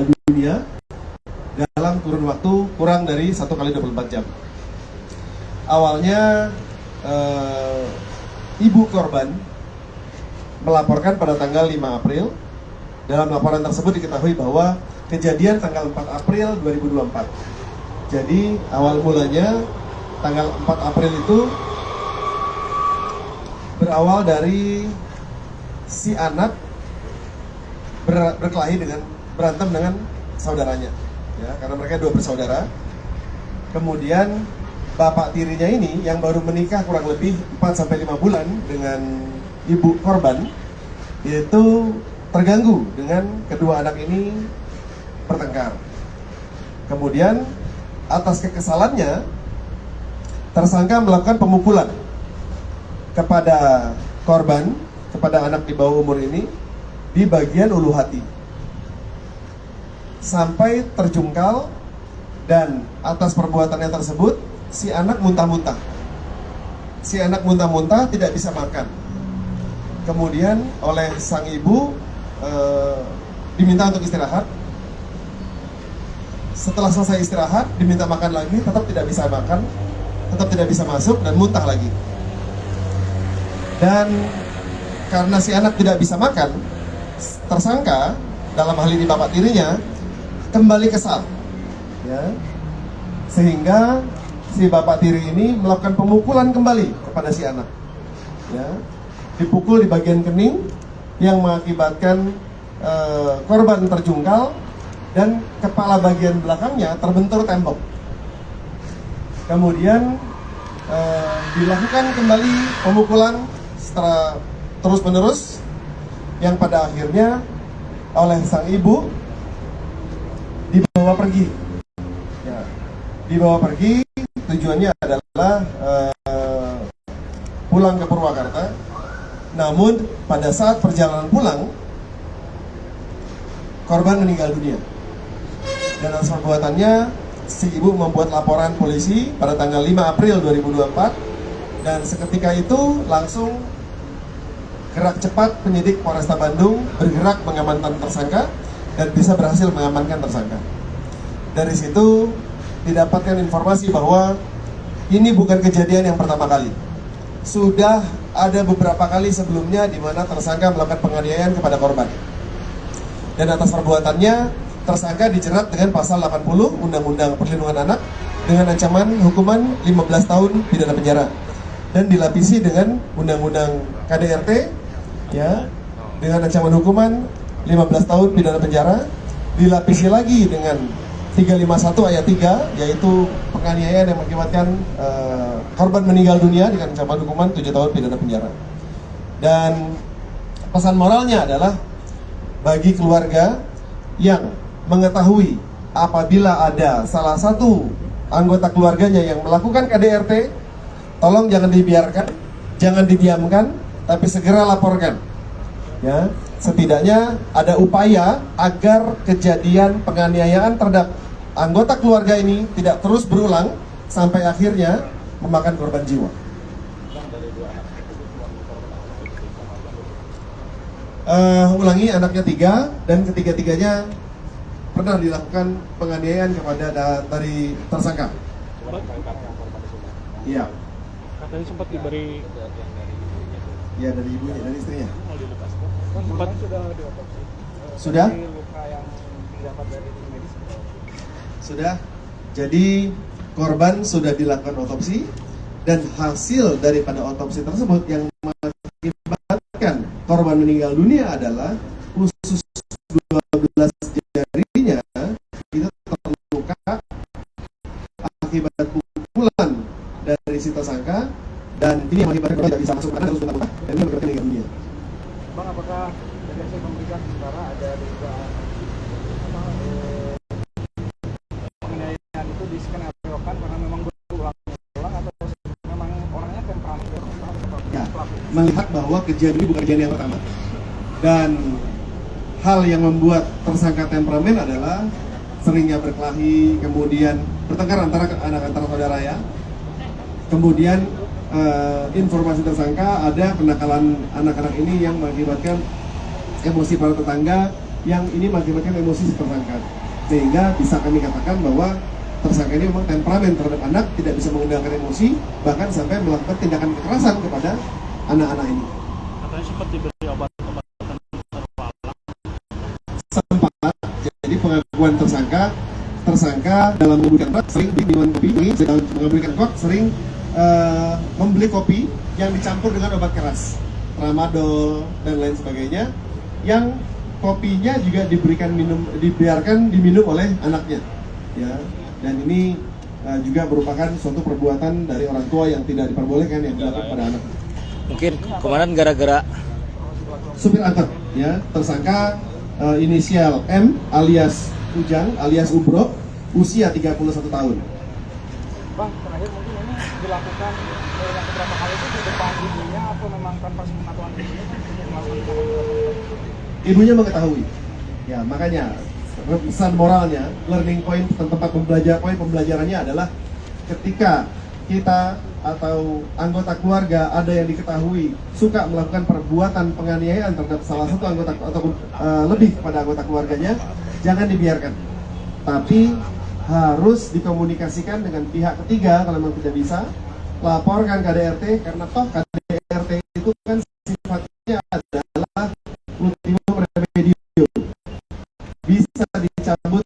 meninggal dunia dalam kurun waktu kurang dari 1 kali 24 jam. Awalnya ibu korban melaporkan pada tanggal 5 April. Dalam laporan tersebut diketahui bahwa kejadian tanggal 4 April 2024. Jadi awal mulanya tanggal 4 April itu berawal dari si anak berkelahi berantem dengan saudaranya, ya, karena mereka 2 bersaudara. Kemudian bapak tirinya ini yang baru menikah kurang lebih 4-5 bulan dengan ibu korban, yaitu terganggu dengan kedua anak ini bertengkar. Kemudian atas kekesalannya, tersangka melakukan pemukulan kepada korban, kepada anak di bawah umur ini, di bagian ulu hati sampai terjungkal, dan atas perbuatannya tersebut si anak muntah-muntah. Si anak muntah-muntah, tidak bisa makan. Kemudian oleh sang ibu diminta untuk istirahat. Setelah selesai istirahat, diminta makan lagi, tetap tidak bisa makan, tetap tidak bisa masuk, dan muntah lagi. Dan karena si anak tidak bisa makan, tersangka, dalam hal ini bapak tirinya, kembali kesal, ya, sehingga si bapak tiri ini melakukan pemukulan kembali kepada si anak, ya, dipukul di bagian kening yang mengakibatkan korban terjungkal dan kepala bagian belakangnya terbentur tembok. Kemudian dilakukan kembali pemukulan secara terus-menerus, yang pada akhirnya oleh sang ibu dibawa pergi. Ya, dibawa pergi, tujuannya adalah pulang ke Purwakarta. Namun pada saat perjalanan pulang, korban meninggal dunia. Dan atas perbuatannya, si ibu membuat laporan polisi pada tanggal 5 April 2024, dan seketika itu langsung gerak cepat penyidik Polresta Bandung bergerak mengamankan tersangka dan bisa berhasil mengamankan tersangka. Dari situ didapatkan informasi bahwa ini bukan kejadian yang pertama kali. Sudah ada beberapa kali sebelumnya di mana tersangka melakukan penganiayaan kepada korban. Dan atas perbuatannya, tersangka dijerat dengan pasal 80 Undang-Undang Perlindungan Anak dengan ancaman hukuman 15 tahun pidana penjara, dan dilapisi dengan Undang-Undang KDRT, ya, dengan ancaman hukuman 15 tahun pidana penjara, dilapisi lagi dengan 351 ayat 3, yaitu penganiayaan yang mengakibatkan korban meninggal dunia dengan ancaman hukuman 7 tahun pidana penjara. Dan pesan moralnya adalah bagi keluarga yang mengetahui apabila ada salah satu anggota keluarganya yang melakukan KDRT, tolong jangan dibiarkan, jangan didiamkan, tapi segera laporkan. Ya, setidaknya ada upaya agar kejadian penganiayaan terhadap anggota keluarga ini tidak terus berulang sampai akhirnya memakan korban jiwa. Ulangi, anaknya 3, dan ketiga-tiganya pernah dilakukan penganiayaan kepada dari tersangka. Iya. Katanya sempat diberi. Iya, dari ibunya, dari istrinya. Sempat sudah diotopsi. Sudah? Luka yang didapat dari tim medis. Sudah. Jadi korban sudah dilakukan otopsi, dan hasil daripada otopsi tersebut yang mengakibatkan korban meninggal dunia adalah usus 12 jarinya itu terluka akibat pukulan dari si tersangka, dan ini yang mengakibatkan korban tidak bisa masuk karena harus muntah-muntah, dan ini mengakibatkan meninggal dunia. Bang, apakah saya memberikan sementara ada dugaan penganiayaan itu diskenariokan karena memang berulang-ulang, atau memang orangnya temperamen? Ya, melihat bahwa kejadian ini bukan kejadian yang pertama, dan hal yang membuat tersangka temperamen adalah seringnya berkelahi, kemudian bertengkar antara saudara, ya. Kemudian informasi tersangka ada kenakalan anak-anak ini yang mengakibatkan emosi para tetangga yang ini mengakibatkan emosi si tersangka, sehingga bisa kami katakan bahwa tersangka ini memang temperamen terhadap anak, tidak bisa mengendalikan emosi, bahkan sampai melakukan tindakan kekerasan kepada anak-anak ini. Katanya sempat diberi obat-obatan terlarang. Sempat, jadi pengakuan tersangka dalam memberikan kopi sering minuman kopi, dalam memberikan kopi sering membeli kopi yang dicampur dengan obat keras, tramadol dan lain sebagainya, yang kopinya juga dibiarkan diminum oleh anaknya, ya. Dan ini juga merupakan suatu perbuatan dari orang tua yang tidak diperbolehkan yang dilakukan pada anak. Mungkin kemarin gara-gara Supir angkot, ya, tersangka inisial M alias Ujang alias Ubro, usia 31 tahun. Bang, terakhir mungkin ini dilakukan yang beberapa kali itu di depan ibunya atau memang tanpa sepengetahuan ibunya untuk melakukan tindakan. Ibunya mengetahui, ya, makanya pesan moralnya, learning point, tempat pembelajarannya adalah ketika kita atau anggota keluarga ada yang diketahui suka melakukan perbuatan penganiayaan terhadap salah satu anggota ataupun lebih kepada anggota keluarganya, jangan dibiarkan, tapi harus dikomunikasikan dengan pihak ketiga. Kalau memang tidak bisa, laporkan KDRT, karena toh KDRT itu kan sifatnya adalah ultimum remedium, bisa dicabut